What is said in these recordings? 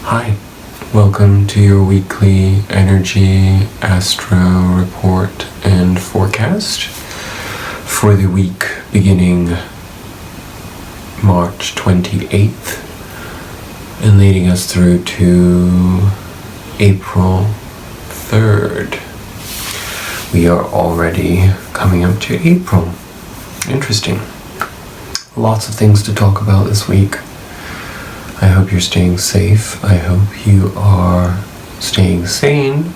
Hi, welcome to your weekly energy astro report and forecast for the week beginning March 28th and leading us through to April 3rd. We are already coming up to April. Interesting. Lots of things to talk about this week. I hope you're staying safe. I hope you are staying sane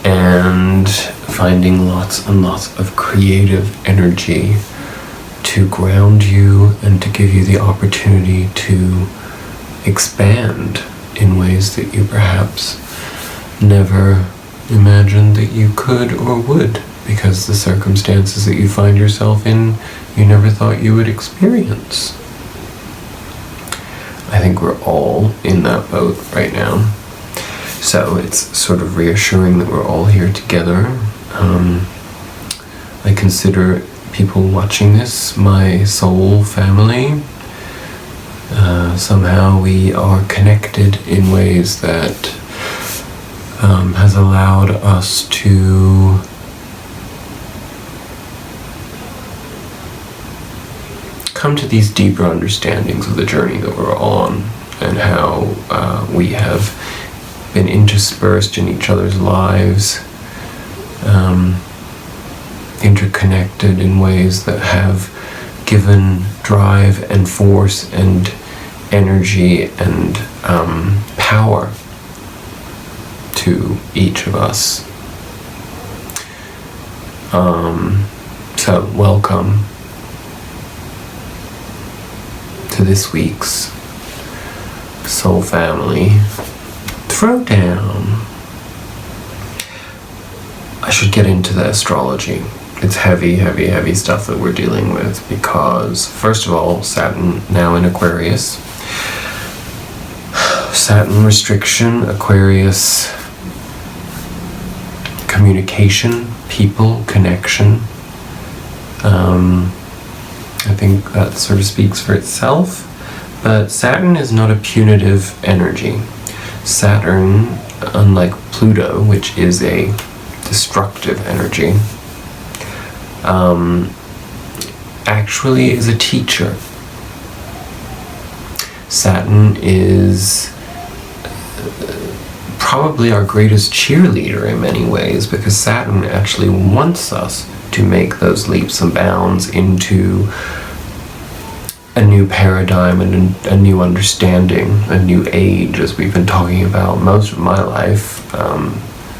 and finding lots and lots of creative energy to ground you and to give you the opportunity to expand in ways that you perhaps never imagined that you could or would, because the circumstances that you find yourself in, you never thought you would experience. I think we're all in that boat right now. So it's sort of reassuring that we're all here together. I consider people watching this my soul family. Somehow we are connected in ways that has allowed us to come to these deeper understandings of the journey that we're on, and how we have been interspersed in each other's lives, interconnected in ways that have given drive and force and energy and power to each of us. So welcome to this week's Soul Family Throwdown. I should get into the astrology. It's heavy stuff that we're dealing with because, first of all, Saturn now in Aquarius. Saturn restriction, Aquarius, communication, people, connection. I think that sort of speaks for itself, but Saturn is not a punitive energy. Saturn, unlike Pluto, which is a destructive energy, actually is a teacher. Saturn is probably our greatest cheerleader in many ways, because Saturn actually wants us to make those leaps and bounds into a new paradigm and a new understanding, a new age, as we've been talking about most of my life,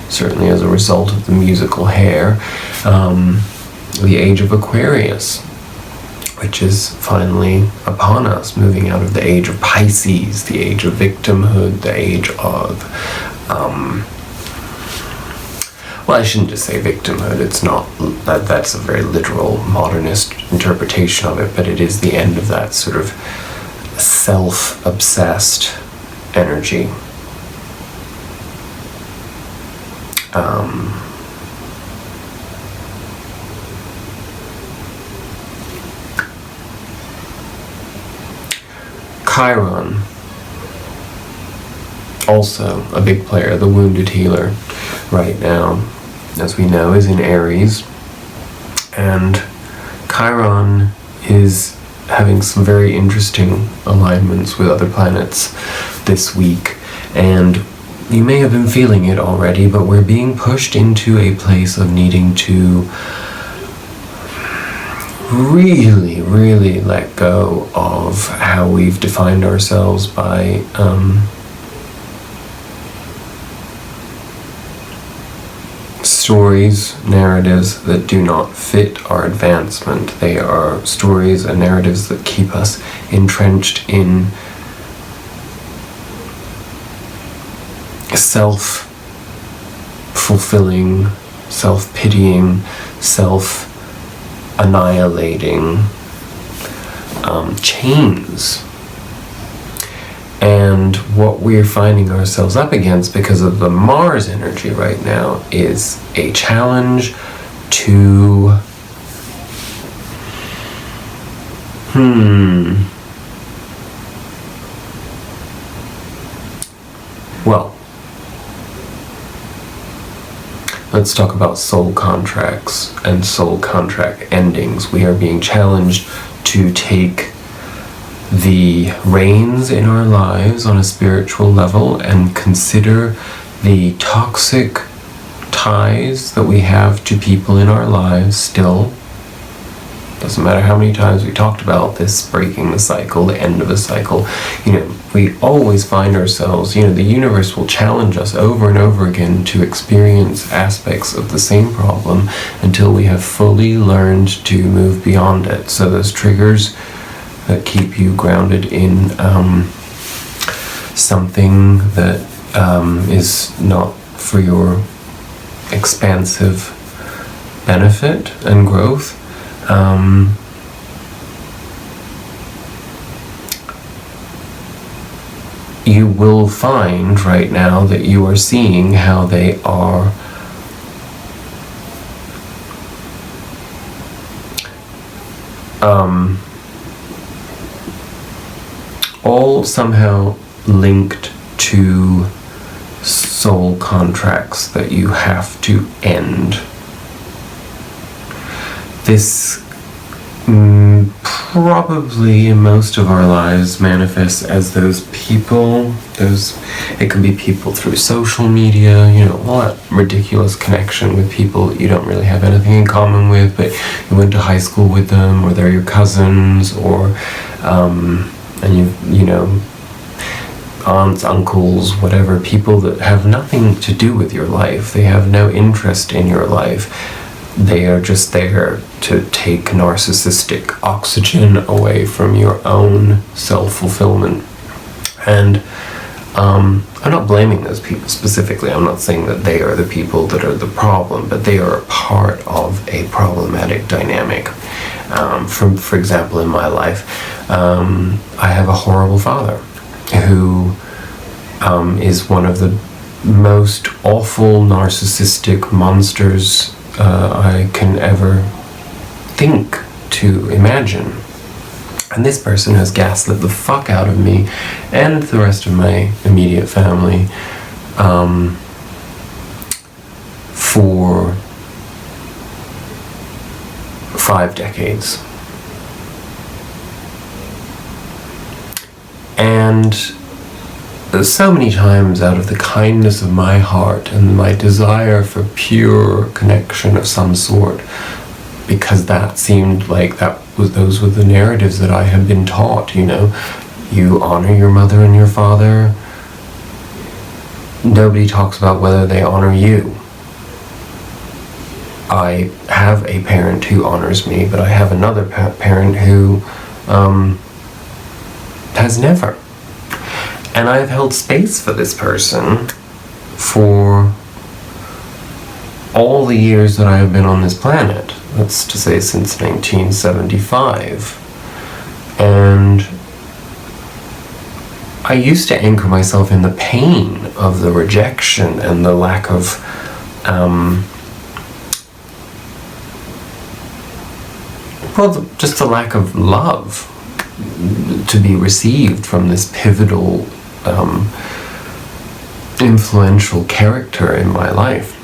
certainly as a result of the musical Hair, the age of Aquarius, which is finally upon us, moving out of the age of Pisces, the age of victimhood, the age of well, I shouldn't just say victimhood. It's not that's a very literal modernist interpretation of it, but it is the end of that sort of self-obsessed energy. Chiron, also a big player, the wounded healer, right now, as we know, is in Aries, and Chiron is having some very interesting alignments with other planets this week, and you may have been feeling it already, but we're being pushed into a place of needing to really let go of how we've defined ourselves by stories, narratives that do not fit our advancement. They are stories and narratives that keep us entrenched in self-fulfilling, self-pitying, self-annihilating chains. And what we're finding ourselves up against, because of the Mars energy right now, is a challenge to let's talk about soul contracts and soul contract endings. We are being challenged to take the reins in our lives on a spiritual level and consider the toxic ties that we have to people in our lives still. Doesn't matter how many times we talked about this, breaking the cycle, the end of a cycle. We always find ourselves, the universe will challenge us over and over again to experience aspects of the same problem until we have fully learned to move beyond it. So those triggers that keep you grounded in something that is not for your expansive benefit and growth, you will find right now that you are seeing how they are all somehow linked to soul contracts that you have to end. This probably in most of our lives manifests as those people, it can be people through social media, all that ridiculous connection with people you don't really have anything in common with, but you went to high school with them, or they're your cousins, or and aunts, uncles, whatever, people that have nothing to do with your life. They have no interest in your life. They are just there to take narcissistic oxygen away from your own self-fulfillment. And I'm not blaming those people specifically. I'm not saying that they are the people that are the problem, but they are a part of a problematic dynamic. For example, in my life, I have a horrible father who is one of the most awful narcissistic monsters I can ever think to imagine. And this person has gaslit the fuck out of me and the rest of my immediate family for 5 decades. And so many times, out of the kindness of my heart and my desire for pure connection of some sort, because that seemed like those were the narratives that I had been taught, you honor your mother and your father. Nobody talks about whether they honor you. I have a parent who honors me, but I have another parent who has never. And I've held space for this person for all the years that I have been on this planet. That's to say, since 1975. And I used to anchor myself in the pain of the rejection and the lack of just the lack of love to be received from this pivotal, influential character in my life.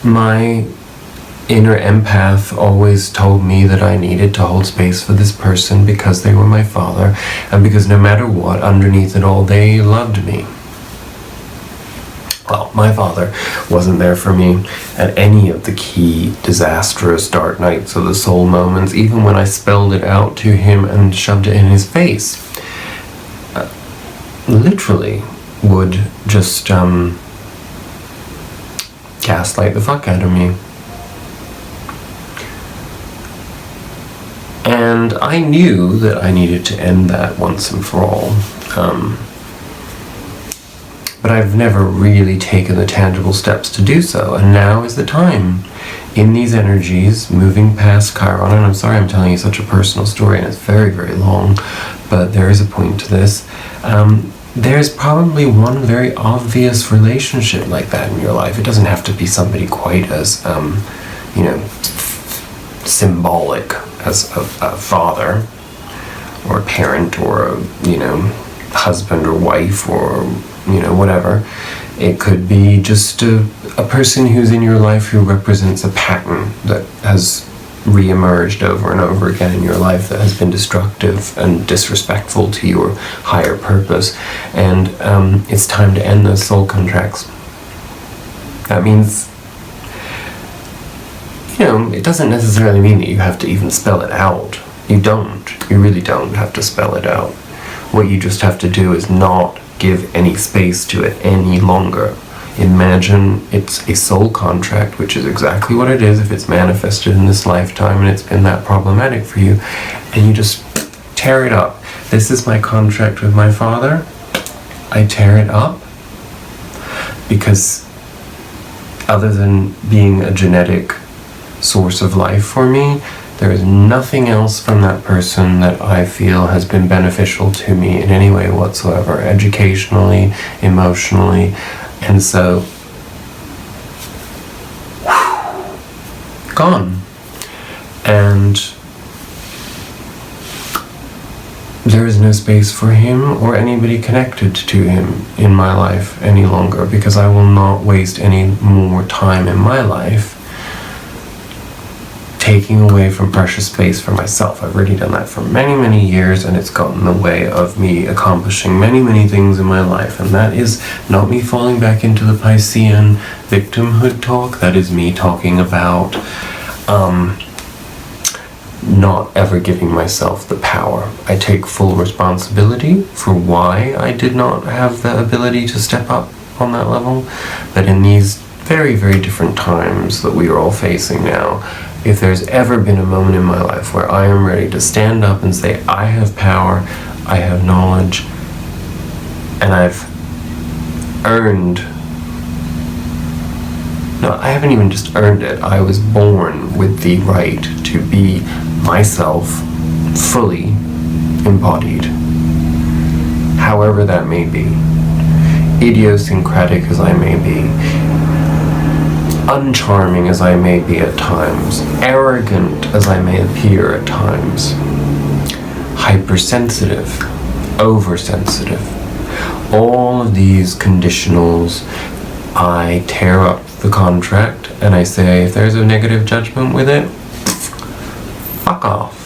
My inner empath always told me that I needed to hold space for this person because they were my father, and because no matter what, underneath it all, they loved me. Well, my father wasn't there for me at any of the key disastrous dark nights of the soul moments, even when I spelled it out to him and shoved it in his face. Literally would just gaslight the fuck out of me. And I knew that I needed to end that once and for all. But I've never really taken the tangible steps to do so, and now is the time. In these energies, moving past Chiron, and I'm sorry I'm telling you such a personal story, and it's very, very long, but there is a point to this. There's probably one very obvious relationship like that in your life. It doesn't have to be somebody quite as, symbolic as a father, or a parent, or a, husband or wife, or whatever. It could be just a person who's in your life who represents a pattern that has re-emerged over and over again in your life that has been destructive and disrespectful to your higher purpose, and it's time to end those soul contracts. That means, it doesn't necessarily mean that you have to even spell it out. You really don't have to spell it out. What you just have to do is not give any space to it any longer. Imagine it's a soul contract, which is exactly what it is if it's manifested in this lifetime and it's been that problematic for you, and you just tear it up. This is my contract with my father. I tear it up because other than being a genetic source of life for me, there is nothing else from that person that I feel has been beneficial to me in any way whatsoever, educationally, emotionally. And so, gone. And there is no space for him or anybody connected to him in my life any longer, because I will not waste any more time in my life taking away from precious space for myself. I've already done that for many, many years, and it's gotten in the way of me accomplishing many, many things in my life. And that is not me falling back into the Piscean victimhood talk. That is me talking about not ever giving myself the power. I take full responsibility for why I did not have the ability to step up on that level. But in these very, very different times that we are all facing now, if there's ever been a moment in my life where I am ready to stand up and say, I have power, I have knowledge, and I've earned, no, I haven't even just earned it, I was born with the right to be myself fully embodied, however that may be, idiosyncratic as I may be, uncharming as I may be at times, arrogant as I may appear at times, hypersensitive, oversensitive. All of these conditionals, I tear up the contract and I say, if there's a negative judgment with it, fuck off.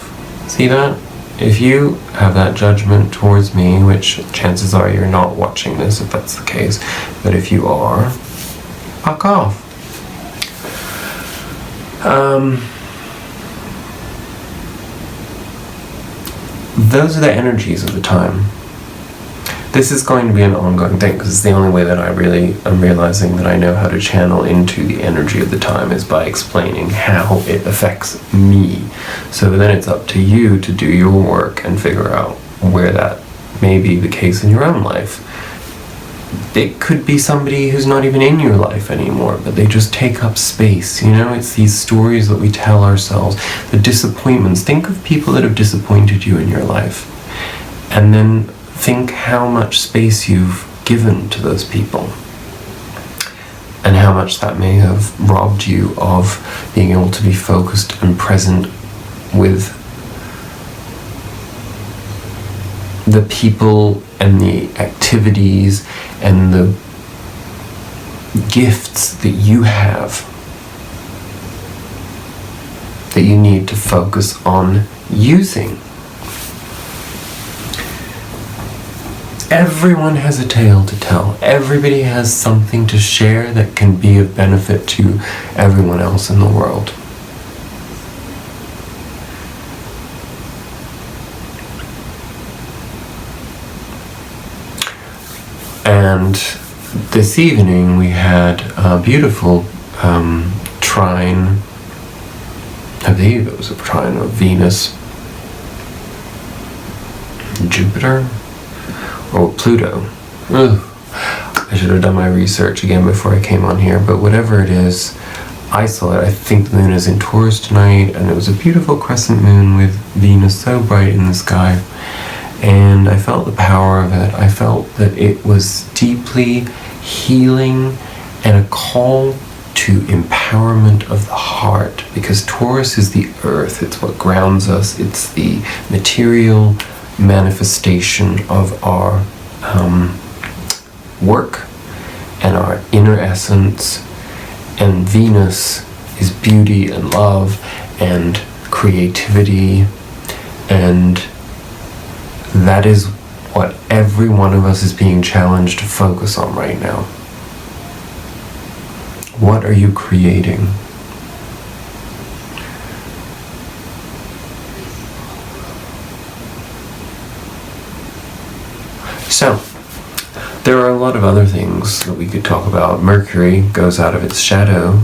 See that? If you have that judgment towards me, which chances are you're not watching this if that's the case, but if you are, fuck off. Those are the energies of the time. This is going to be an ongoing thing, because it's the only way that I really am realizing that I know how to channel into the energy of the time is by explaining how it affects me. So then it's up to you to do your work and figure out where that may be the case in your own life. It could be somebody who's not even in your life anymore, but they just take up space, It's these stories that we tell ourselves, the disappointments. Think of people that have disappointed you in your life, and then think how much space you've given to those people, and how much that may have robbed you of being able to be focused and present with the people and the activities and the gifts that you have that you need to focus on using. Everyone has a tale to tell. Everybody has something to share that can be of benefit to everyone else in the world. And this evening we had a beautiful trine, I believe it was a trine of Venus, Jupiter, or Pluto. Ugh. I should have done my research again before I came on here, but whatever it is, I saw it. I think the moon is in Taurus tonight, and it was a beautiful crescent moon with Venus so bright in the sky. And I felt the power of it. I felt that it was deeply healing and a call to empowerment of the heart, because Taurus is the earth. It's what grounds us. It's the material manifestation of our work and our inner essence, and Venus is beauty and love and creativity, and that is what every one of us is being challenged to focus on right now. What are you creating? So, there are a lot of other things that we could talk about. Mercury goes out of its shadow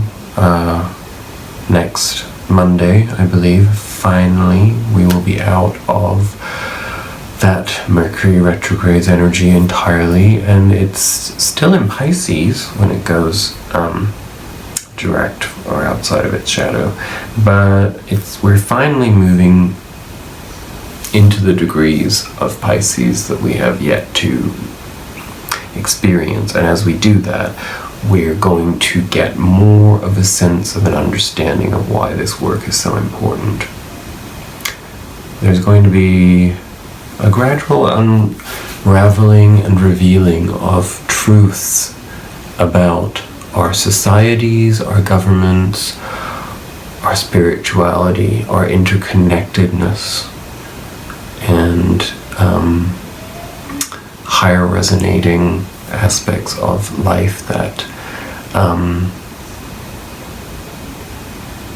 next Monday, I believe. Finally, we will be out of that Mercury retrograde's energy entirely, and it's still in Pisces when it goes direct or outside of its shadow, but we're finally moving into the degrees of Pisces that we have yet to experience, and as we do that, we're going to get more of a sense of an understanding of why this work is so important. There's going to be a gradual unraveling and revealing of truths about our societies, our governments, our spirituality, our interconnectedness, and higher resonating aspects of life that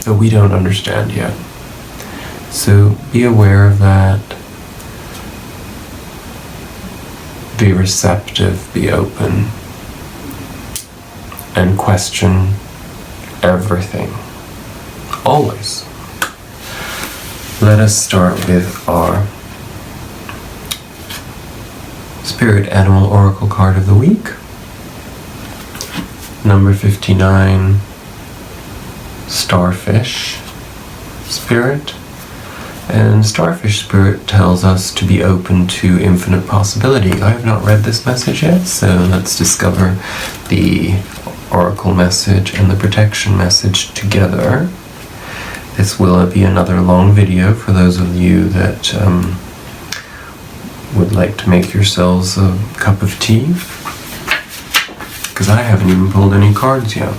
we don't understand yet. So be aware of that. Be receptive, be open, and question everything. Always. Let us start with our Spirit Animal Oracle card of the week. Number 59, Starfish Spirit. And Starfish Spirit tells us to be open to infinite possibility. I have not read this message yet, so let's discover the Oracle message and the protection message together. This will be another long video for those of you that would like to make yourselves a cup of tea, because I haven't even pulled any cards yet.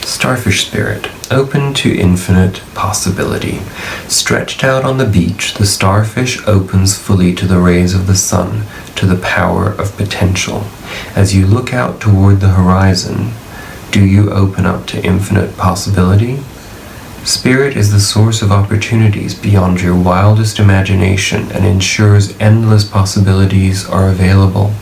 Starfish Spirit, open to infinite possibility. Stretched out on the beach, the starfish opens fully to the rays of the sun, to the power of potential. As you look out toward the horizon, do you open up to infinite possibility? Spirit is the source of opportunities beyond your wildest imagination and ensures endless possibilities are available.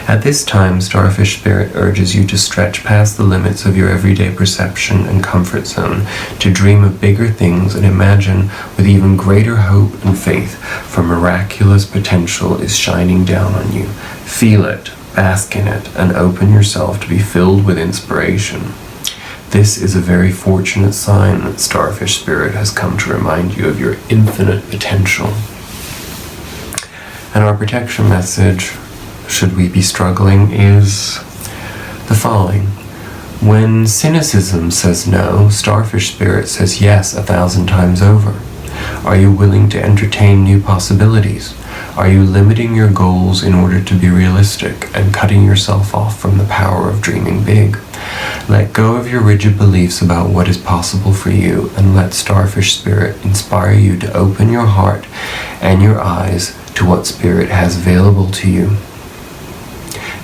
At this time, Starfish Spirit urges you to stretch past the limits of your everyday perception and comfort zone, to dream of bigger things and imagine with even greater hope and faith, for miraculous potential is shining down on you. Feel it, bask in it, and open yourself to be filled with inspiration. This is a very fortunate sign that Starfish Spirit has come to remind you of your infinite potential. And our protection message, should we be struggling, is the following. When cynicism says no, Starfish Spirit says yes 1,000 times over. Are you willing to entertain new possibilities? Are you limiting your goals in order to be realistic and cutting yourself off from the power of dreaming big? Let go of your rigid beliefs about what is possible for you, and let Starfish Spirit inspire you to open your heart and your eyes to what Spirit has available to you.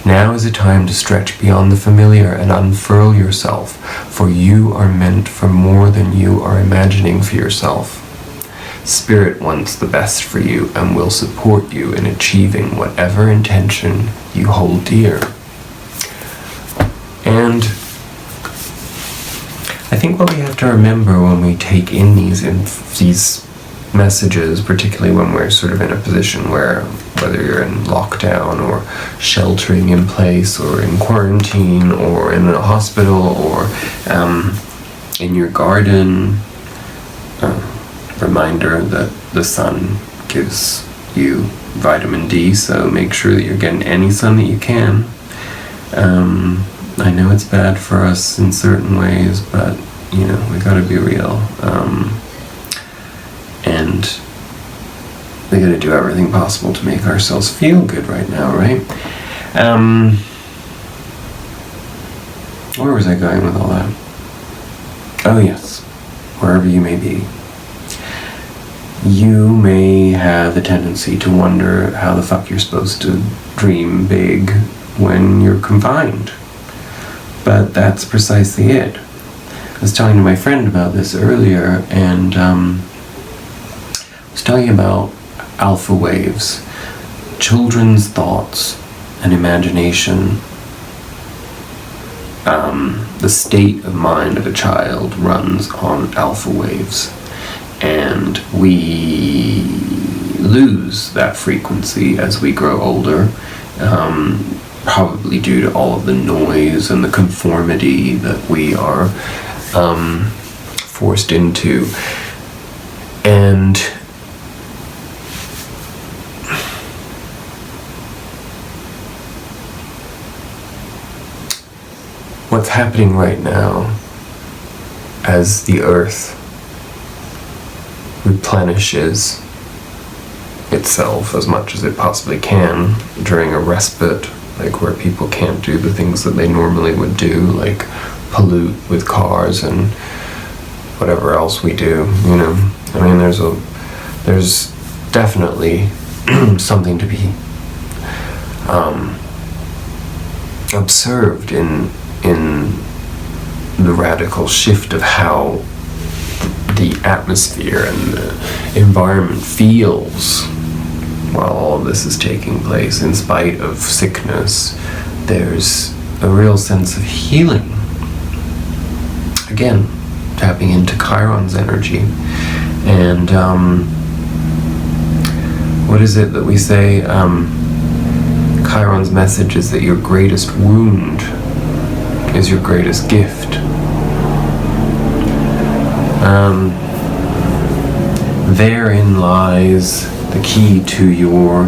Now is a time to stretch beyond the familiar and unfurl yourself, for you are meant for more than you are imagining for yourself. Spirit wants the best for you and will support you in achieving whatever intention you hold dear. And I think what we have to remember when we take in these messages, particularly when we're sort of in a position where, whether you're in lockdown or sheltering in place or in quarantine or in a hospital or in your garden, reminder that the sun gives you vitamin D, so make sure that you're getting any sun that you can. I know it's bad for us in certain ways, but you know, we gotta be real. And we gotta do everything possible to make ourselves feel good right now, right? Where was I going with all that? Oh yes, wherever you may be. You may have a tendency to wonder how the fuck you're supposed to dream big when you're confined. But that's precisely it. I was talking to my friend about this earlier, and I was talking about alpha waves. Children's thoughts and imagination, the state of mind of a child runs on alpha waves, and we lose that frequency as we grow older, probably due to all of the noise and the conformity that we are forced into. And what's happening right now as the earth replenishes itself as much as it possibly can during a respite, like where people can't do the things that they normally would do, like pollute with cars and whatever else we do, you know. I mean, there's definitely something to be observed in the radical shift of how the atmosphere and the environment feels while all of this is taking place. In spite of sickness, there's a real sense of healing. Again, tapping into Chiron's energy. And what is it that we say? Chiron's message is that your greatest wound is your greatest gift. Therein lies the key to your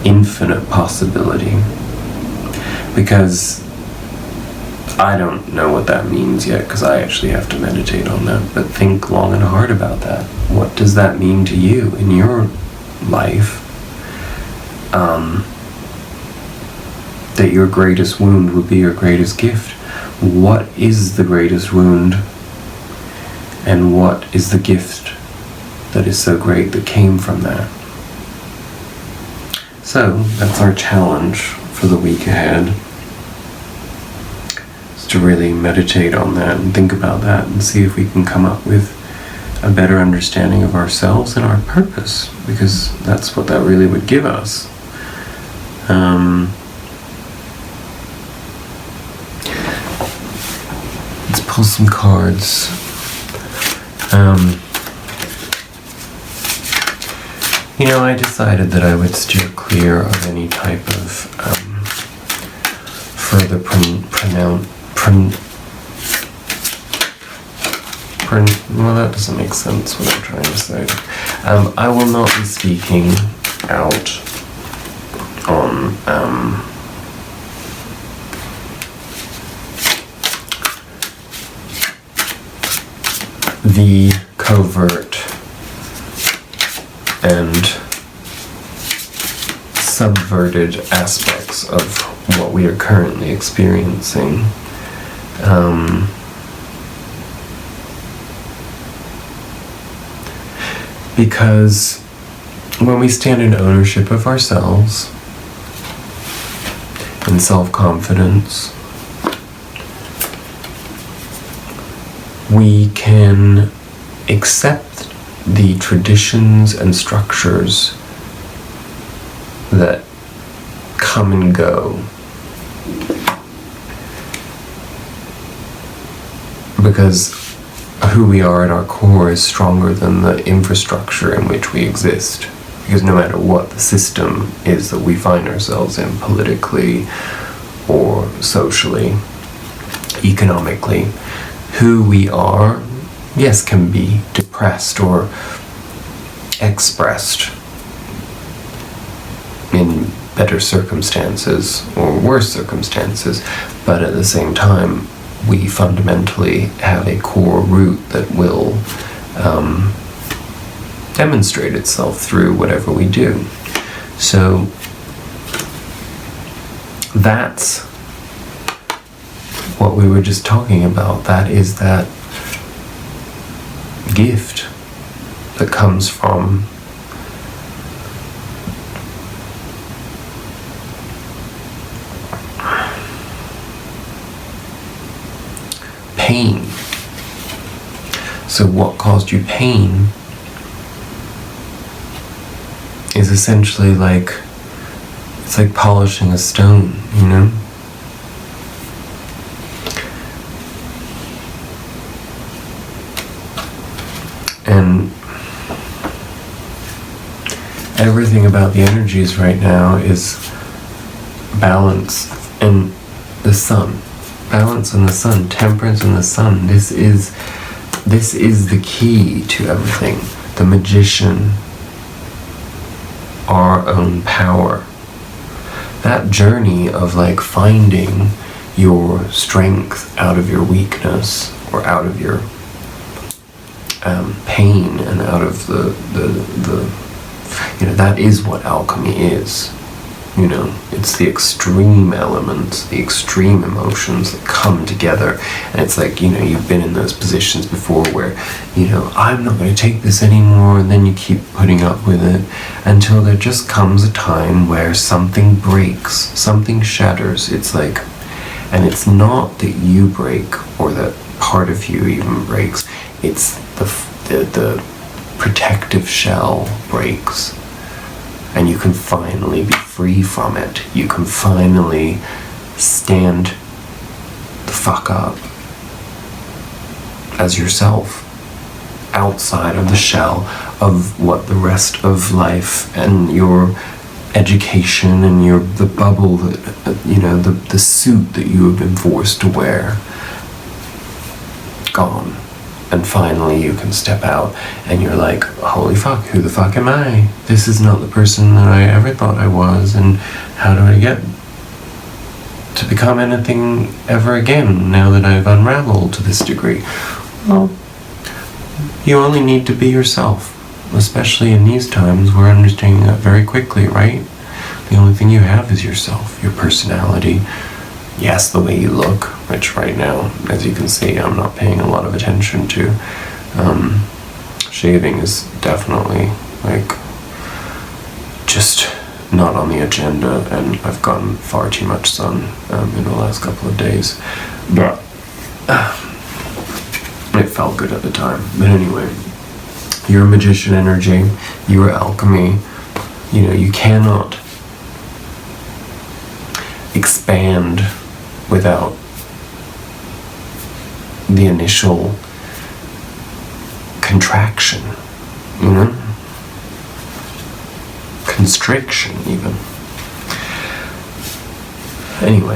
infinite possibility. Because I don't know what that means yet, because I actually have to meditate on that, but think long and hard about that. What does that mean to you in your life? That your greatest wound will be your greatest gift. What is the greatest wound? And what is the gift that is so great that came from that? So, that's our challenge for the week ahead. Is to really meditate on that and think about that and see if we can come up with a better understanding of ourselves and our purpose, because that's what that really would give us. Let's pull some cards. I decided that I would steer clear of any type of further well, that doesn't make sense what I'm trying to say. I will not be speaking out on the covert and subverted aspects of what we are currently experiencing. Because when we stand in ownership of ourselves, in self-confidence, we can accept the traditions and structures that come and go, because who we are at our core is stronger than the infrastructure in which we exist. Because no matter what the system is that we find ourselves in, politically or socially, economically, who we are, yes, can be depressed or expressed in better circumstances or worse circumstances, but at the same time, we fundamentally have a core root that will demonstrate itself through whatever we do. So that's what we were just talking about. That is that gift that comes from pain. So what caused you pain is essentially like, it's like polishing a stone, you know? And everything about the energies right now is balance and the sun. Balance and the sun, temperance and the sun. This is the key to everything. The magician, our own power. That journey of like finding your strength out of your weakness, or out of your pain, and out of the that is what alchemy is. It's the extreme elements, the extreme emotions that come together. And it's like, you've been in those positions before where, I'm not going to take this anymore, and then you keep putting up with it until there just comes a time where something breaks, something shatters. It's like, and it's not that you break or that part of you even breaks. It's the protective shell breaks. And you can finally be free from it. You can finally stand the fuck up as yourself, outside of the shell of what the rest of life and your education and the bubble that, the suit that you have been forced to wear, gone. And finally you can step out and you're like, holy fuck, who the fuck am I? This is not the person that I ever thought I was, and how do I get to become anything ever again now that I've unraveled to this degree? Well, you only need to be yourself, especially in these times. We're understanding that very quickly, right? The only thing you have is yourself, your personality. Yes, the way you look, which right now, as you can see, I'm not paying a lot of attention to. Shaving is definitely, just not on the agenda, and I've gotten far too much sun in the last couple of days. But it felt good at the time. But anyway, your magician energy, your alchemy, you cannot expand without the initial contraction, constriction even. Anyway,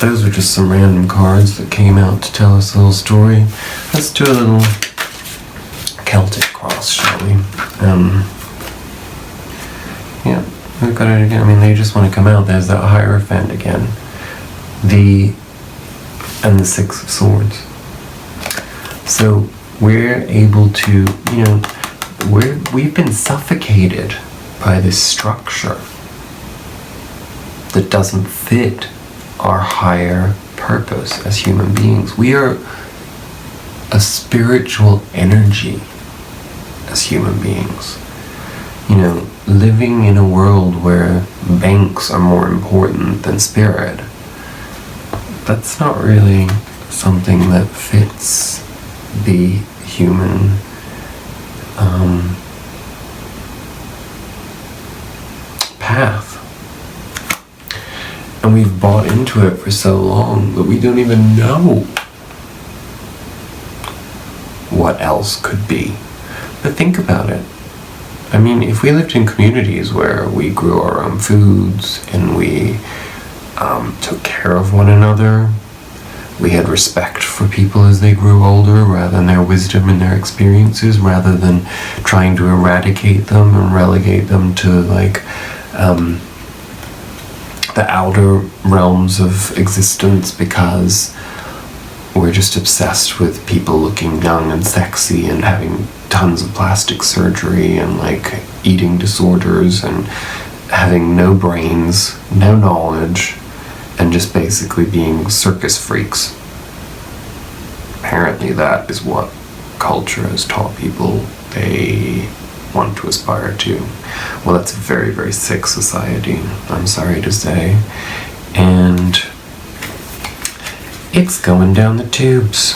those are just some random cards that came out to tell us a little story. Let's do a little Celtic cross, shall we? Yeah, we've got it again. They just want to come out. There's that Hierophant again. And the Six of Swords. So we're able to, we've been suffocated by this structure that doesn't fit our higher purpose as human beings. We are a spiritual energy as human beings. Living in a world where banks are more important than spirit, that's not really something that fits the human path. And we've bought into it for so long that we don't even know what else could be. But think about it. If we lived in communities where we grew our own foods and we took care of one another, we had respect for people as they grew older rather than their wisdom and their experiences, rather than trying to eradicate them and relegate them to the outer realms of existence because we're just obsessed with people looking young and sexy and having tons of plastic surgery and eating disorders and having no brains, no knowledge, and just basically being circus freaks. Apparently that is what culture has taught people they want to aspire to. Well, that's a very, very sick society, I'm sorry to say. And it's going down the tubes.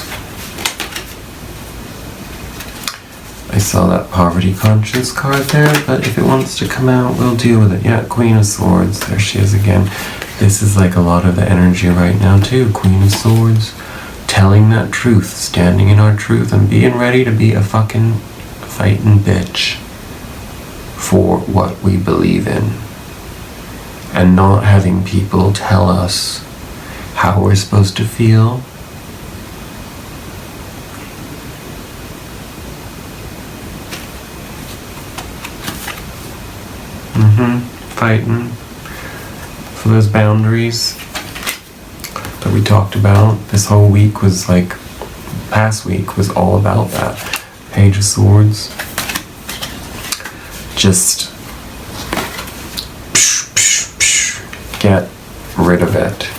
I saw that poverty conscious card there, but if it wants to come out, we'll deal with it. Yeah, Queen of Swords, there she is again. This is like a lot of the energy right now too. Queen of Swords, telling that truth, standing in our truth, and being ready to be a fucking fighting bitch for what we believe in. And not having people tell us how we're supposed to feel. Fighting for those boundaries that we talked about. This whole week was like, past week was all about that. Page of Swords. Just get rid of it.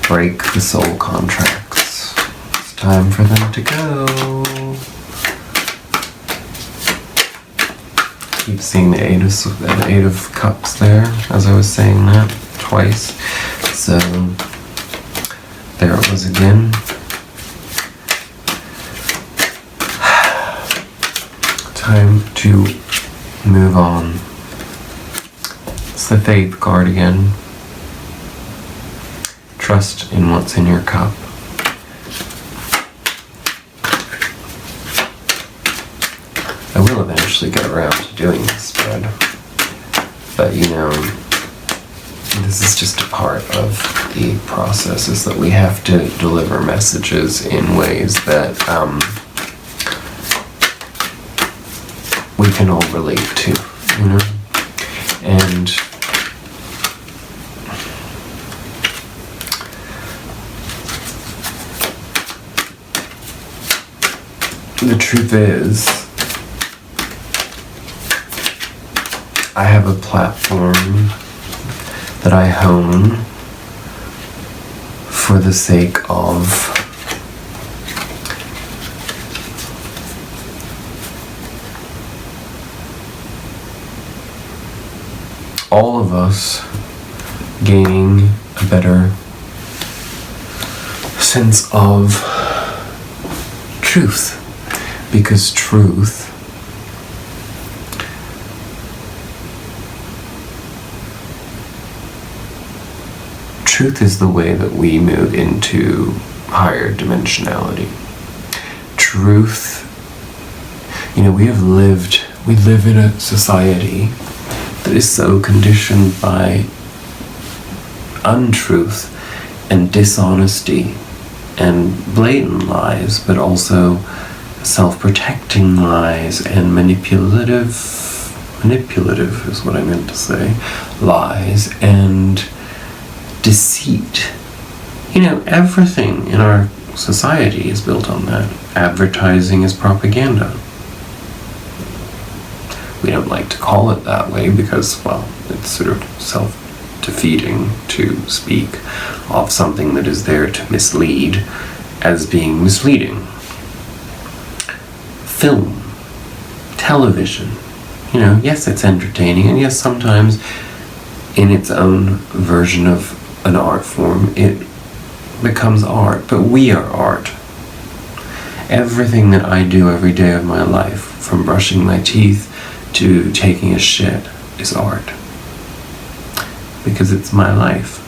Break the soul contracts. It's time for them to go. Keep seeing the Eight of Cups there, as I was saying that twice. So there it was again. Time to move on. It's the Faith card again. Trust in what's in your cup. I will eventually get around to doing this spread, but you know, this is just a part of the process, is that we have to deliver messages in ways that we can all relate to, you know, and the truth is, I have a platform that I hone for the sake of all of us gaining a better sense of truth, because truth is the way that we move into higher dimensionality. Truth, you know, we live in a society that is so conditioned by untruth and dishonesty and blatant lies, but also self-protecting lies and manipulative is what I meant to say, lies and deceit. You know, everything in our society is built on that. Advertising is propaganda. We don't like to call it that way because, well, it's sort of self-defeating to speak of something that is there to mislead as being misleading. Film, television, you know, yes, it's entertaining, and yes, sometimes in its own version of an art form, it becomes art, but we are art. Everything that I do every day of my life, from brushing my teeth to taking a shit, is art. Because it's my life.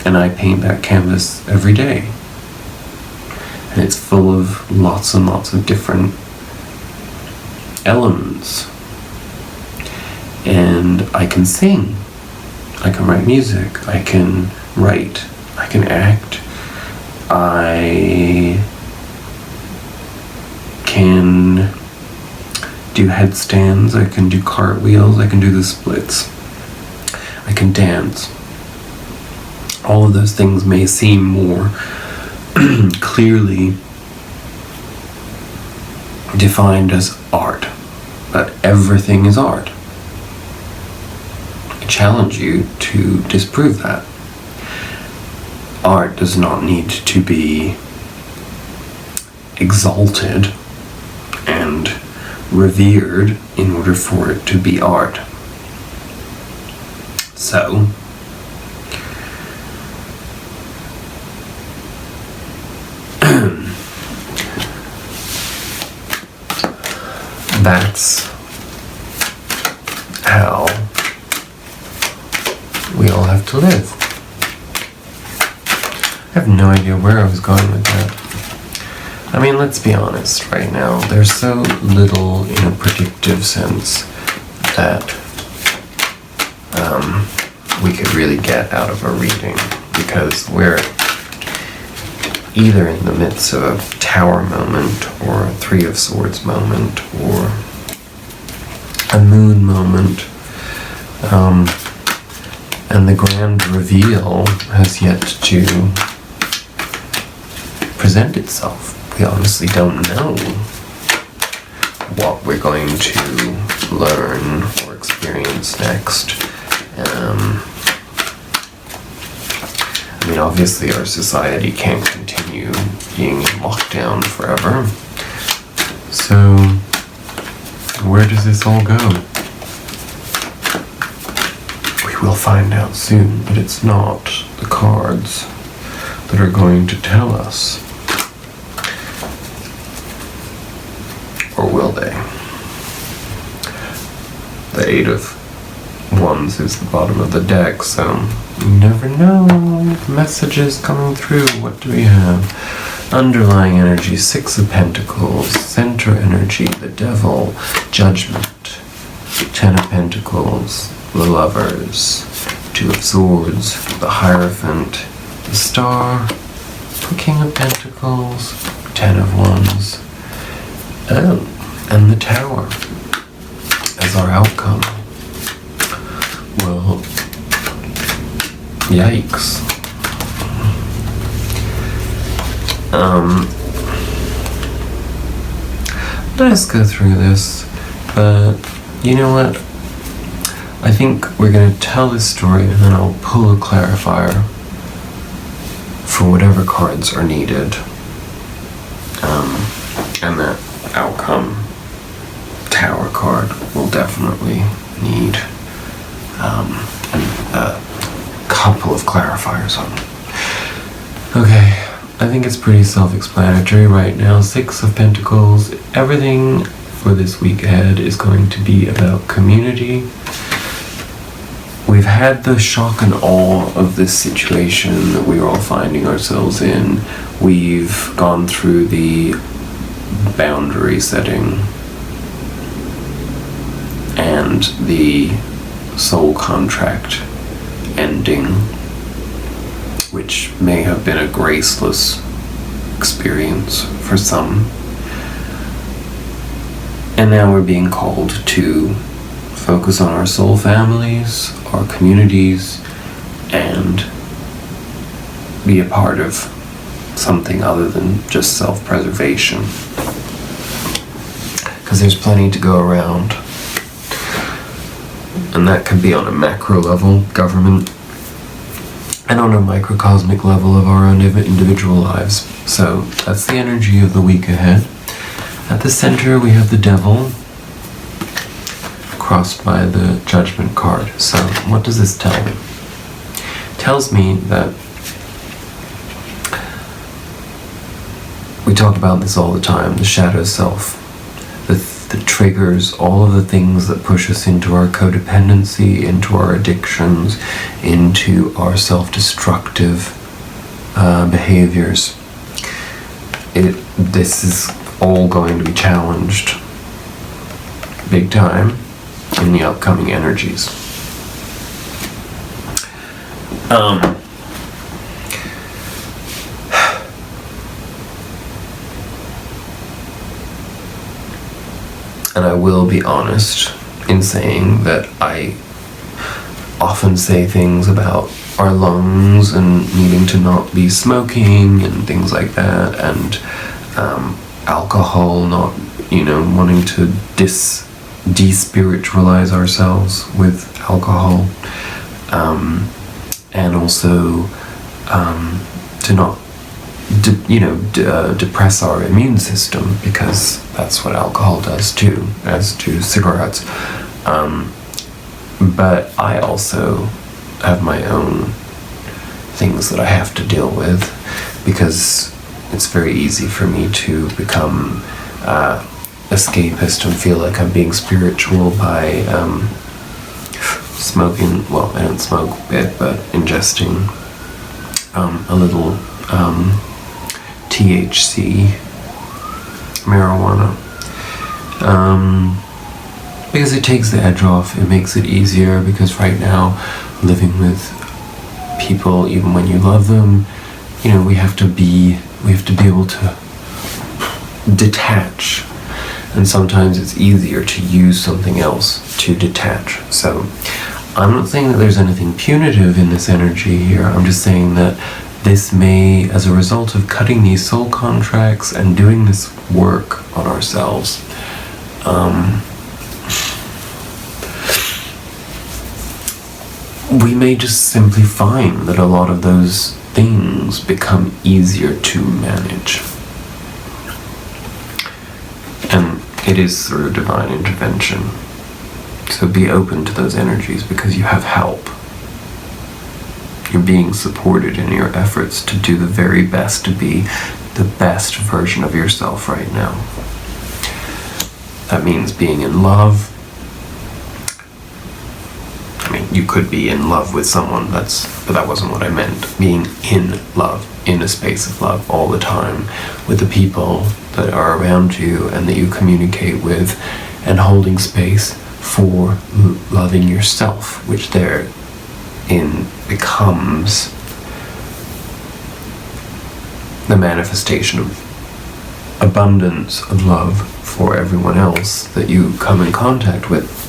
And I paint that canvas every day. And it's full of lots and lots of different elements. And I can sing. I can write music, I can write, I can act, I can do headstands, I can do cartwheels, I can do the splits, I can dance. All of those things may seem more clearly defined as art, but everything is art. I challenge you to disprove that. Art does not need to be exalted and revered in order for it to be art. So, that's how we all have to live. I have no idea where I was going with that. I mean, let's be honest right now. There's so little in a predictive sense that we could really get out of a reading, because we're either in the midst of a Tower moment, or a Three of Swords moment, or a Moon moment, and the grand reveal has yet to present itself. We honestly don't know what we're going to learn or experience next. I mean, obviously our society can't continue being in lockdown forever. So, where does this all go? We will find out soon, but it's not the cards that are going to tell us. Or will they? The Eight of Wands is the bottom of the deck, so you never know. Messages coming through. What do we have? Underlying energy, Six of Pentacles, center energy, the Devil, Judgment, Ten of Pentacles, the Lovers, Two of Swords, the Hierophant, the Star, the King of Pentacles, Ten of Wands, and the Tower as our outcome. Well, yikes. Let us go through this, but you know what? I think we're going to tell this story and then I'll pull a clarifier for whatever cards are needed. And that outcome Tower card will definitely need a couple of clarifiers on it. Okay, I think it's pretty self-explanatory right now. Six of Pentacles. Everything for this week ahead is going to be about community. We've had the shock and awe of this situation that we're all finding ourselves in. We've gone through the boundary setting and the soul contract ending, which may have been a graceless experience for some. And now we're being called to focus on our soul families, our communities, and be a part of something other than just self-preservation. Because there's plenty to go around. And that can be on a macro level, government, and on a microcosmic level of our own individual lives. So that's the energy of the week ahead. At the center we have the Devil, crossed by the Judgment card. So what does this tell me? It tells me that we talk about this all the time, the shadow self, the triggers, all of the things that push us into our codependency, into our addictions, into our self-destructive behaviors. This is all going to be challenged big time in the upcoming energies. And I will be honest in saying that I often say things about our lungs and needing to not be smoking and things like that, and alcohol, not, wanting to despiritualize ourselves with alcohol, and also to not depress our immune system, because that's what alcohol does too, as do cigarettes. But I also have my own things that I have to deal with, because it's very easy for me to become escapist and feel like I'm being spiritual by smoking. Well, I don't smoke it, but ingesting a little THC marijuana, because it takes the edge off. It makes it easier, because right now, living with people, even when you love them, we have to be able to detach, and sometimes it's easier to use something else to detach. So I'm not saying that there's anything punitive in this energy here. I'm just saying that this may, as a result of cutting these soul contracts and doing this work on ourselves, we may just simply find that a lot of those things become easier to manage. And it is through divine intervention. So be open to those energies, because you have help. You're being supported in your efforts to do the very best, to be the best version of yourself right now. That means being in love. I mean, you could be in love with someone, but that wasn't what I meant. Being in love, in a space of love all the time, with the people that are around you and that you communicate with, and holding space for loving yourself, which therein becomes the manifestation of abundance of love for everyone else that you come in contact with.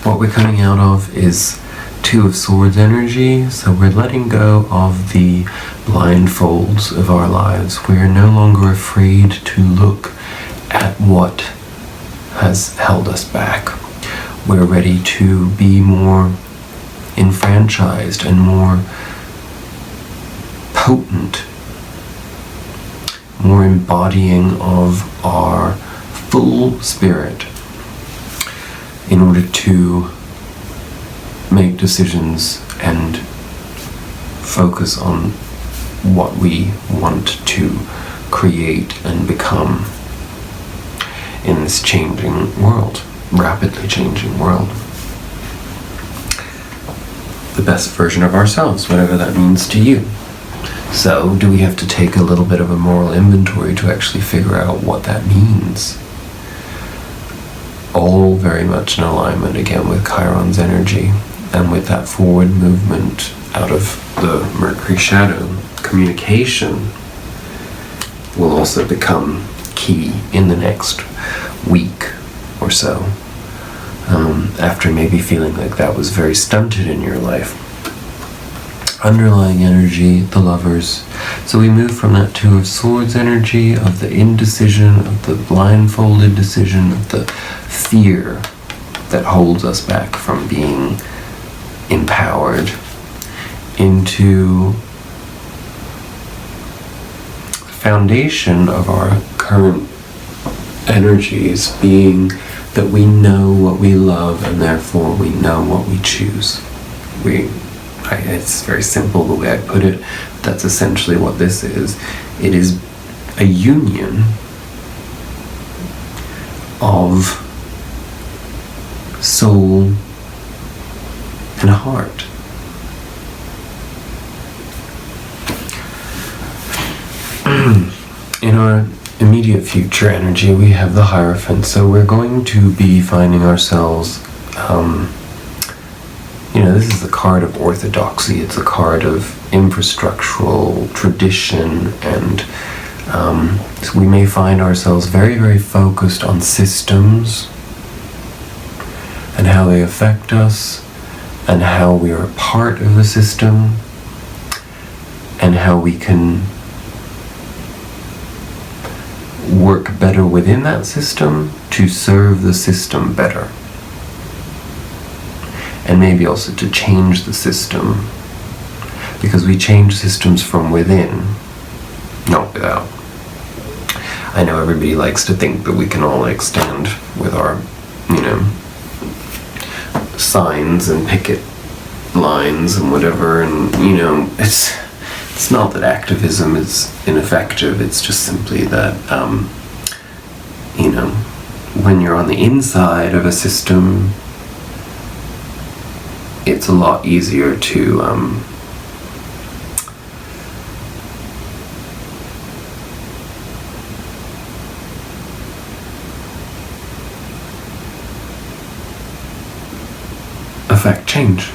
What we're coming out of is Two of Swords energy, so we're letting go of the blindfolds of our lives. We're no longer afraid to look at what has held us back. We're ready to be more enfranchised and more potent, more embodying of our full spirit, in order to make decisions and focus on what we want to create and become in this changing world, rapidly changing world. The best version of ourselves, whatever that means to you. So, do we have to take a little bit of a moral inventory to actually figure out what that means? All very much in alignment again with Chiron's energy, and with that forward movement out of the Mercury shadow. Communication will also become key in the next week or so, after maybe feeling like that was very stunted in your life. Underlying energy, the Lovers. So we move from that Two of Swords energy, of the indecision, of the blindfolded decision, of the fear that holds us back from being empowered, into the foundation of our current energies being that we know what we love, and therefore we know what we choose. It's very simple the way I put it. That's essentially what this is. It is a union of soul and heart. In our immediate future energy, we have the Hierophant, so we're going to be finding ourselves, this is the card of orthodoxy. It's a card of infrastructural tradition, and so we may find ourselves very, very focused on systems and how they affect us, and how we are a part of the system, and how we can work better within that system to serve the system better. And maybe also to change the system, because we change systems from within, not without. I know everybody likes to think that we can all stand with our, signs and picket lines and whatever, and it's not that activism is ineffective, it's just simply that when you're on the inside of a system, it's a lot easier to affect change.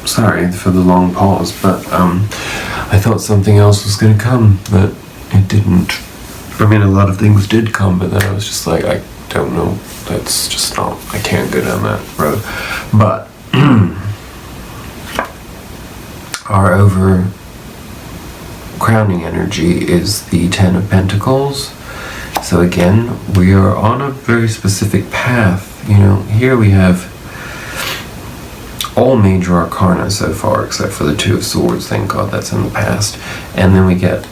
Sorry for the long pause, but I thought something else was going to come, but it didn't. I mean, a lot of things did come, but then I was just like, I don't know, that's just not, I can't go down that road. But our over-crowning energy is the Ten of Pentacles. So again, we are on a very specific path. Here we have all major arcana so far, except for the Two of Swords, thank God that's in the past. And then we get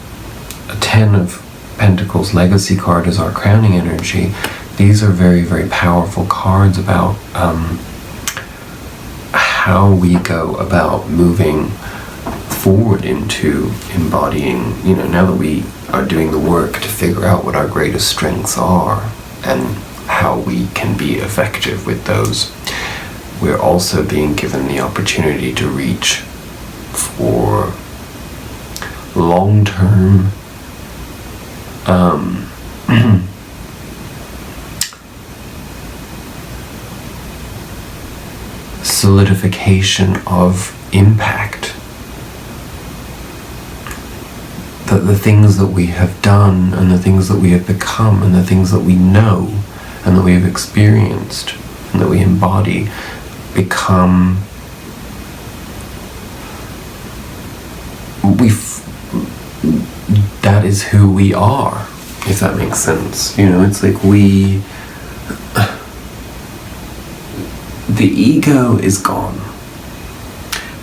a Ten of Pentacles legacy card as our crowning energy. These are very, very powerful cards about how we go about moving forward into embodying, now that we are doing the work to figure out what our greatest strengths are and how we can be effective with those. We're also being given the opportunity to reach for long-term solidification of impact. That the things that we have done and the things that we have become and the things that we know and that we have experienced and that we embody become that is who we are, if that makes sense. It's like the ego is gone.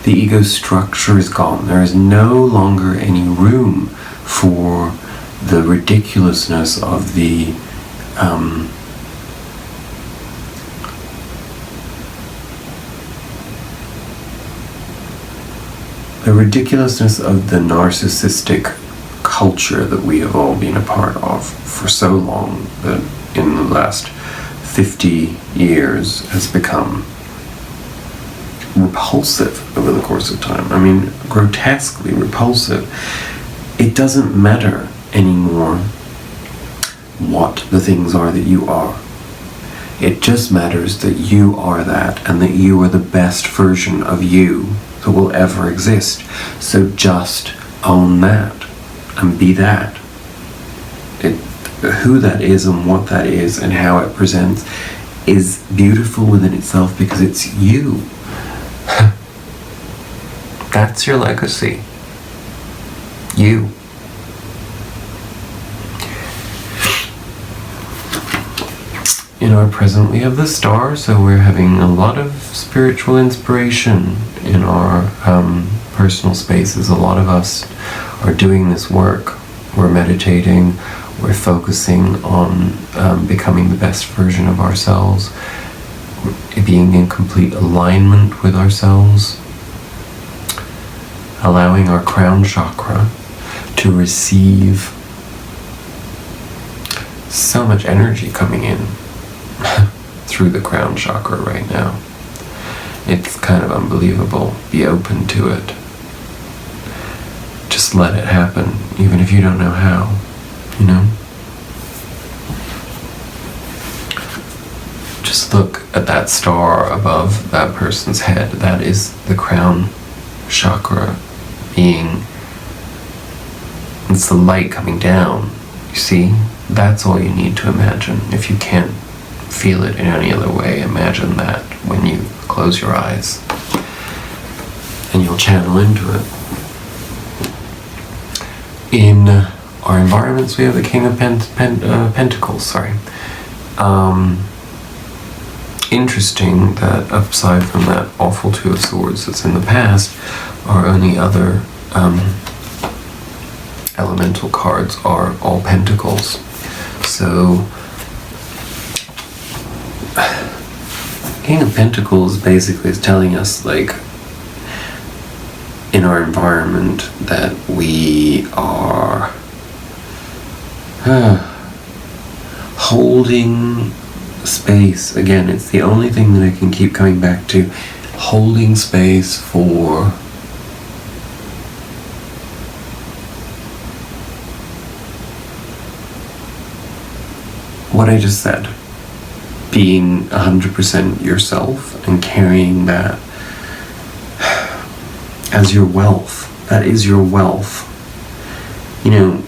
The ego structure is gone. There is no longer any room for the ridiculousness of the narcissistic culture that we have all been a part of for so long, that in the last 50 years has become repulsive over the course of time. I mean, grotesquely repulsive. It doesn't matter anymore what the things are that you are. It just matters that you are that, and that you are the best version of you that will ever exist. So just own that and be that. Who that is and what that is and how it presents is beautiful within itself, because it's you. That's your legacy. You. In our present, we have the star, so we're having a lot of spiritual inspiration in our personal spaces. A lot of us are doing this work. We're meditating. We're focusing on becoming the best version of ourselves, being in complete alignment with ourselves, allowing our crown chakra to receive so much energy coming in through the crown chakra right now. It's kind of unbelievable. Be open to it. Just let it happen, even if you don't know how. Just look at that star above that person's head. That is the crown chakra being. It's the light coming down. You see? That's all you need to imagine. If you can't feel it in any other way, imagine that when you close your eyes. And you'll channel into it. In our environments, we have the King of Pentacles, sorry. Interesting that aside from that awful Two of Swords that's in the past, our only other elemental cards are all Pentacles. So King of Pentacles basically is telling us, like, in our environment that we are holding space. Again, it's the only thing that I can keep coming back to. Holding space for what I just said. Being 100% yourself and carrying that as your wealth. That is your wealth. You know,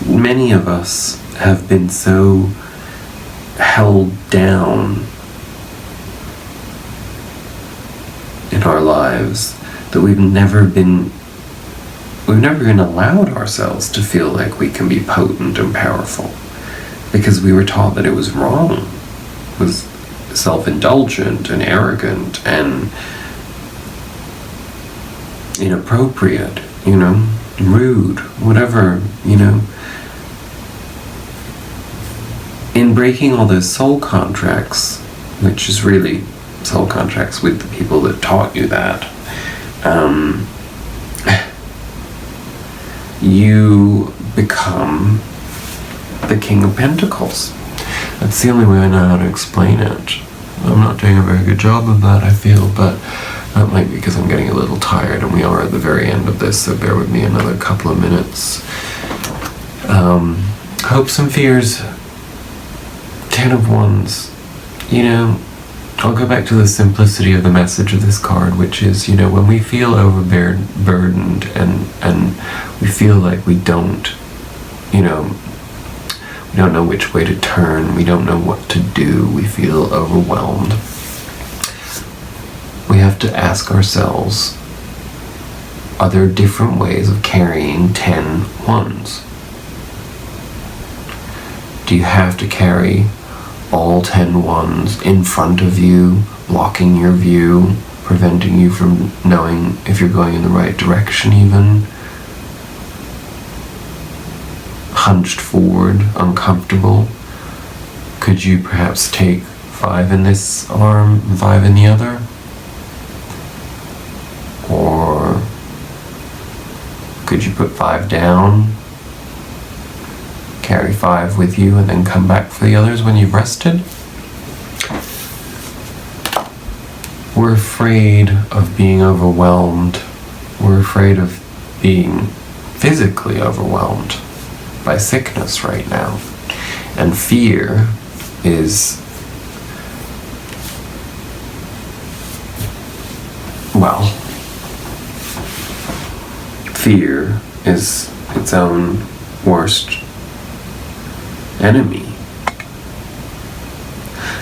many of us have been so held down in our lives that we've never been allowed ourselves to feel like we can be potent and powerful, because we were taught that it was wrong, it was self-indulgent and arrogant and inappropriate, you know, rude, whatever, you know. In breaking all those soul contracts, which is really soul contracts with the people that taught you that, you become the King of Pentacles. That's the only way I know how to explain it. I'm not doing a very good job of that, I feel, but that might be because I'm getting a little tired and we are at the very end of this, so bear with me another couple of minutes. Hopes and fears. 10 of Wands. You know, I'll go back to the simplicity of the message of this card, which is, you know, when we feel overburdened and we feel like we don't, you know, we don't know which way to turn, we don't know what to do, we feel overwhelmed, we have to ask ourselves, are there different ways of carrying 10 Wands? Do you have to carry all 10 Wands in front of you, blocking your view, preventing you from knowing if you're going in the right direction even? Hunched forward, uncomfortable? Could you perhaps take 5 in this arm, 5 in the other? Or could you put 5 down, carry 5 with you, and then come back for the others when you've rested? We're afraid of being overwhelmed. We're afraid of being physically overwhelmed by sickness right now. And fear is, well, fear is its own worst enemy.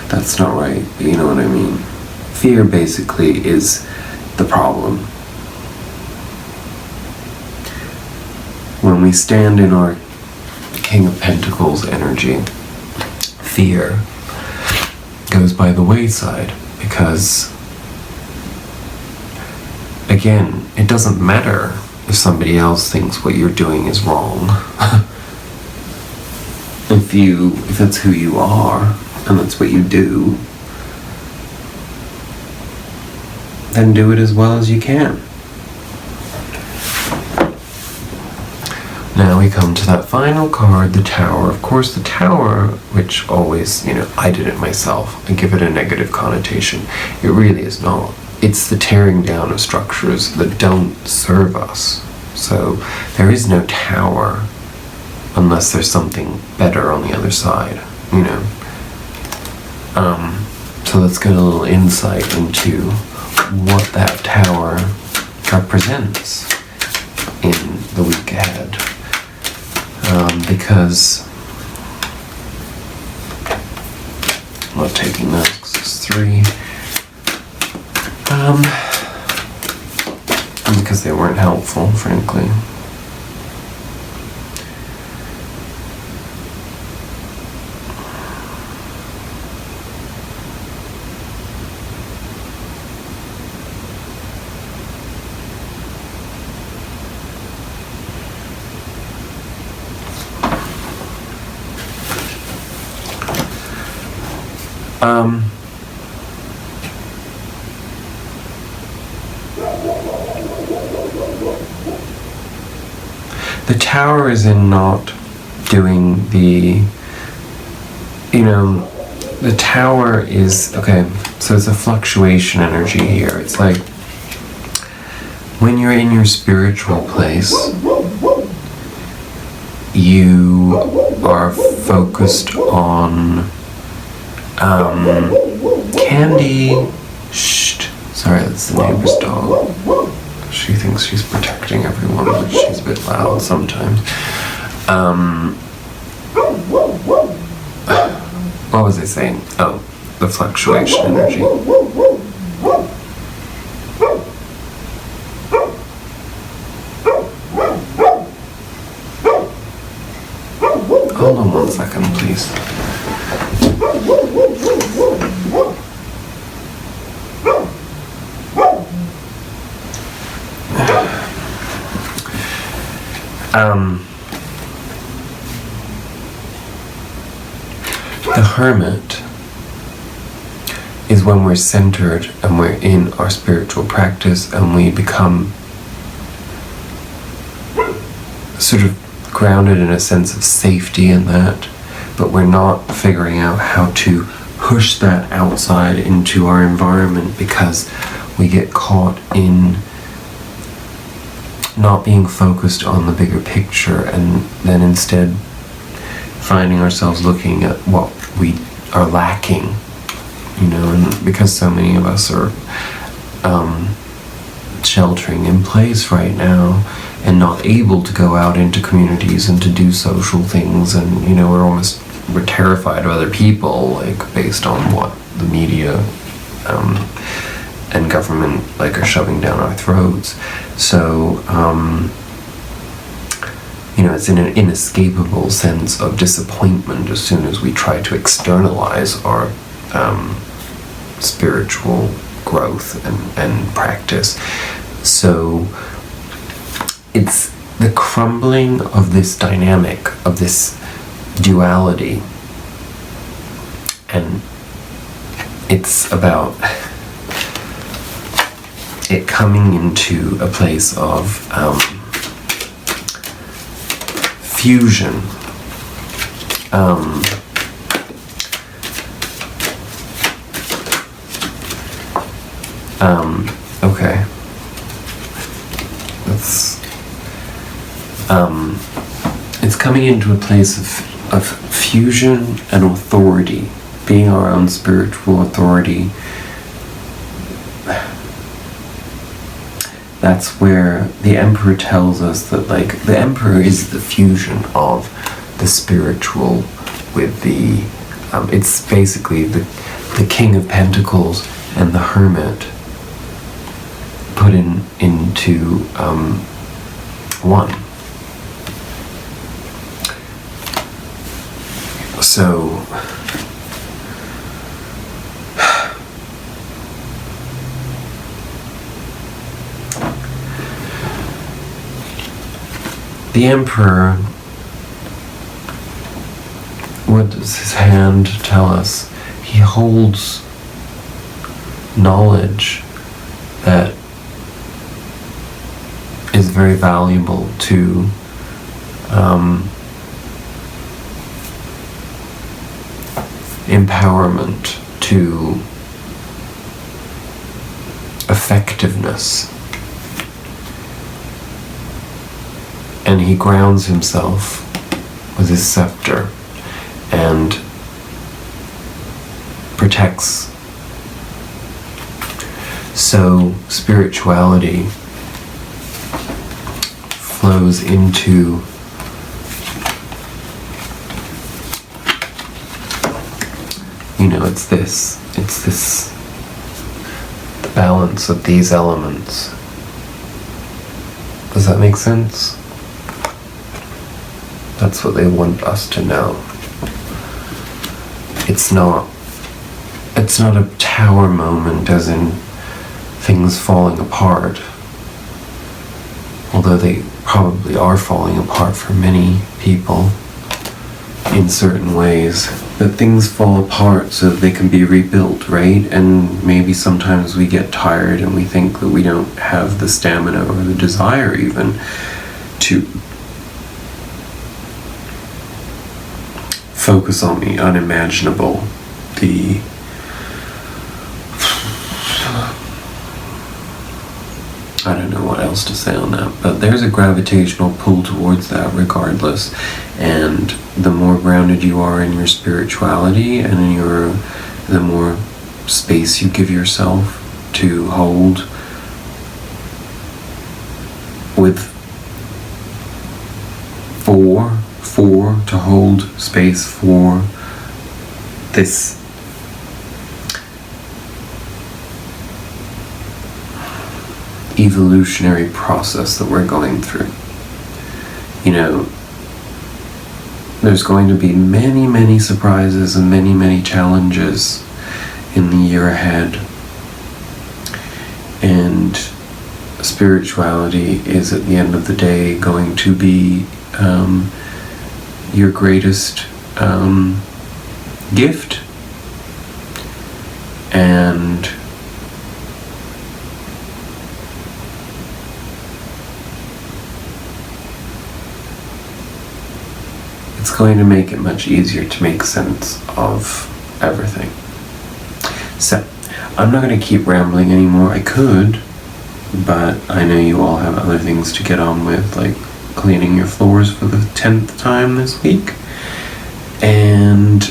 That's not right, but you know what I mean. Fear basically is the problem. When we stand in our King of Pentacles energy, fear goes by the wayside, because again, it doesn't matter if somebody else thinks what you're doing is wrong. If that's who you are and that's what you do, then do it as well as you can. Now we come to that final card, the Tower. Of course, the Tower, which always, you know, I did it myself. I give it a negative connotation. It really is not. It's the tearing down of structures that don't serve us. So there is no tower unless there's something better on the other side, you know. So let's get a little insight into what that tower represents in the week ahead. Because I'm not taking those because it's 3. And because they weren't helpful, frankly. The Tower is in not doing the, the Tower is, okay, so it's a fluctuation energy here. It's like when you're in your spiritual place, you are focused on Candy. Shh. Sorry, that's the neighbor's dog. She thinks she's protecting everyone, but she's a bit loud sometimes. What was I saying? Oh, the fluctuation energy. Hold on 1 second, please. The Hermit is when we're centered and we're in our spiritual practice and we become sort of grounded in a sense of safety in that, but we're not figuring out how to push that outside into our environment because we get caught in not being focused on the bigger picture and then instead finding ourselves looking at what we are lacking, and because so many of us are sheltering in place right now and not able to go out into communities and to do social things, and we're terrified of other people, like based on what the media and government are shoving down our throats. So it's in an inescapable sense of disappointment as soon as we try to externalize our spiritual growth and practice. So it's the crumbling of this dynamic, of this duality, and it's about it coming into a place of fusion. Okay. It's coming into a place of fusion and authority, being our own spiritual authority. That's where the Emperor tells us that, the Emperor is the fusion of the spiritual with the, it's basically the King of Pentacles and the Hermit put into one. So the Emperor, what does his hand tell us? He holds knowledge that is very valuable to empowerment, to effectiveness. And he grounds himself with his scepter and protects. So spirituality flows into it's this the balance of these elements. Does that make sense? That's what they want us to know. It's not a tower moment as in things falling apart, although they probably are falling apart for many people in certain ways. that things fall apart so that they can be rebuilt, right? And maybe sometimes we get tired and we think that we don't have the stamina or the desire even to focus on the unimaginable, I don't know what else to say on that, but there's a gravitational pull towards that regardless. And the more grounded you are in your spirituality and the more space you give yourself to hold with to hold space for this evolutionary process that we're going through. You know, there's going to be many, many surprises and many, many challenges in the year ahead. And spirituality is, at the end of the day, going to be your greatest gift. And it's going to make it much easier to make sense of everything. So, I'm not going to keep rambling anymore. I could, but I know you all have other things to get on with, like cleaning your floors for the 10th time this week. And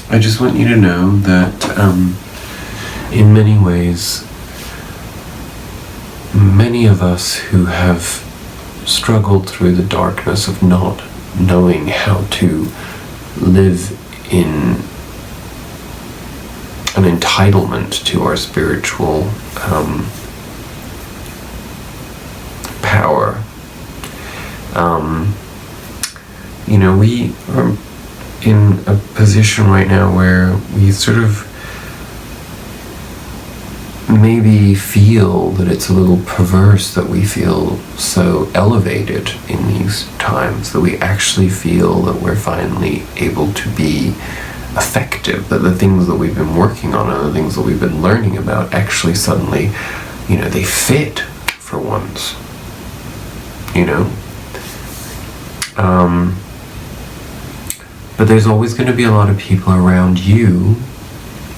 I just want you to know that in many ways, many of us who have struggled through the darkness of not knowing how to live in an entitlement to our spiritual power. You know, we are in a position right now where we sort of maybe feel that it's a little perverse that we feel so elevated in these times, that we actually feel that we're finally able to be effective, that the things that we've been working on and the things that we've been learning about actually suddenly, you know, they fit for once, you know? But there's always going to be a lot of people around you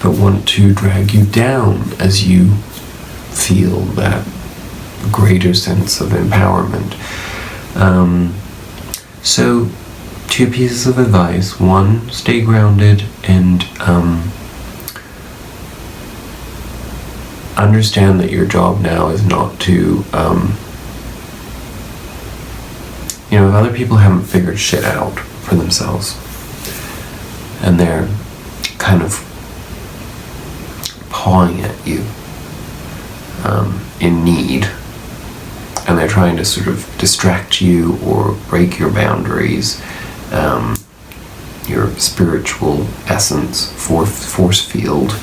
that want to drag you down as you feel that greater sense of empowerment. So, 2 pieces of advice. 1, stay grounded and understand that your job now is not to, you know, if other people haven't figured shit out for themselves and they're kind of pawing at you in need, and they're trying to sort of distract you or break your boundaries, your spiritual essence, force field,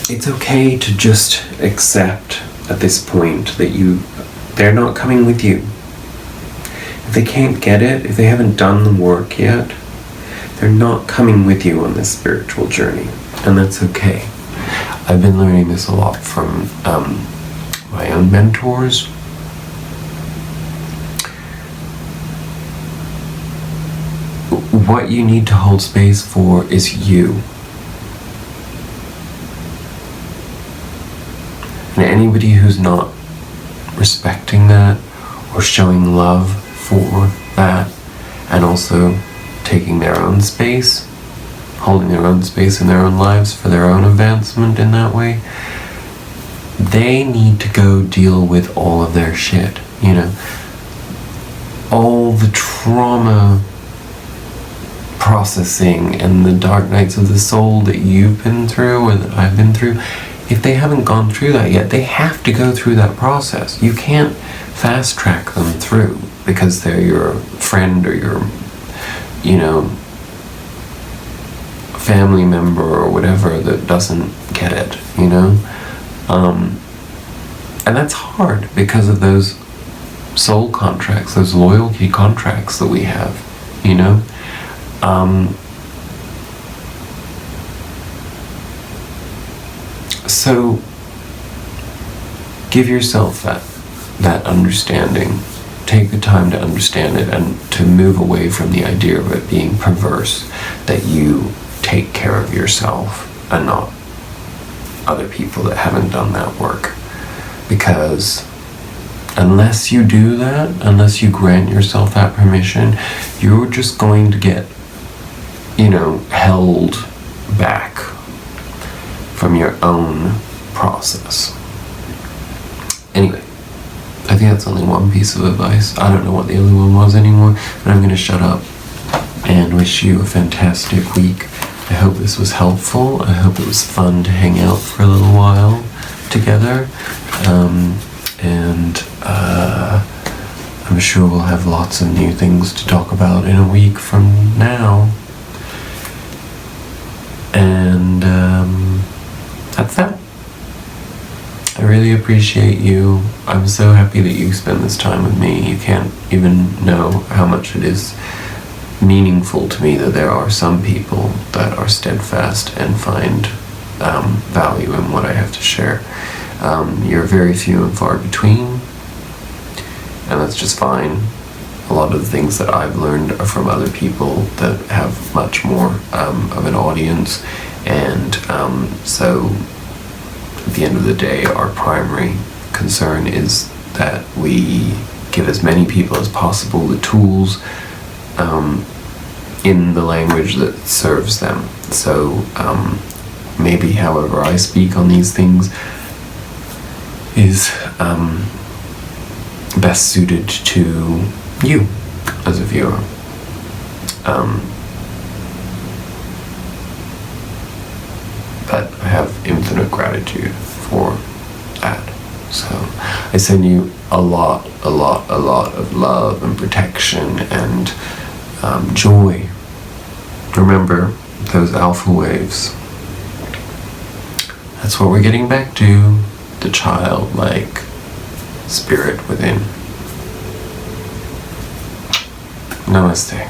it's okay to just accept at this point that they're not coming with you. If they can't get it, if they haven't done the work yet, they're not coming with you on this spiritual journey, and that's okay. I've been learning this a lot from my own mentors. What you need to hold space for is you. And anybody who's not respecting that or showing love for that, and also taking their own space, holding their own space in their own lives for their own advancement in that way, they need to go deal with all of their shit, you know. All the trauma processing and the dark nights of the soul that you've been through or that I've been through, if they haven't gone through that yet, they have to go through that process. You can't fast track them through because they're your friend or your, you know, family member or whatever that doesn't get it, you know? And that's hard because of those soul contracts, those loyalty contracts that we have, you know? So give yourself that understanding. Take the time to understand it and to move away from the idea of it being perverse, that you take care of yourself and not other people that haven't done that work. Because unless you do that, unless you grant yourself that permission, you're just going to get, held back from your own process. Anyway, I think that's only one piece of advice. I don't know what the other one was anymore, but I'm going to shut up and wish you a fantastic week. I hope this was helpful. I hope it was fun to hang out for a little while together. I'm sure we'll have lots of new things to talk about in a week from now. And that's that. I really appreciate you. I'm so happy that you spent this time with me. You can't even know how much it is meaningful to me that there are some people that are steadfast and find value in what I have to share. You're very few and far between, and that's just fine. A lot of the things that I've learned are from other people that have much more of an audience, and so at the end of the day, our primary concern is that we give as many people as possible the tools in the language that serves them. So maybe however I speak on these things is best suited to you as a viewer. But I have infinite gratitude for that. So I send you a lot of love and protection and joy. Remember those alpha waves. That's what we're getting back to, the childlike spirit within. Namaste.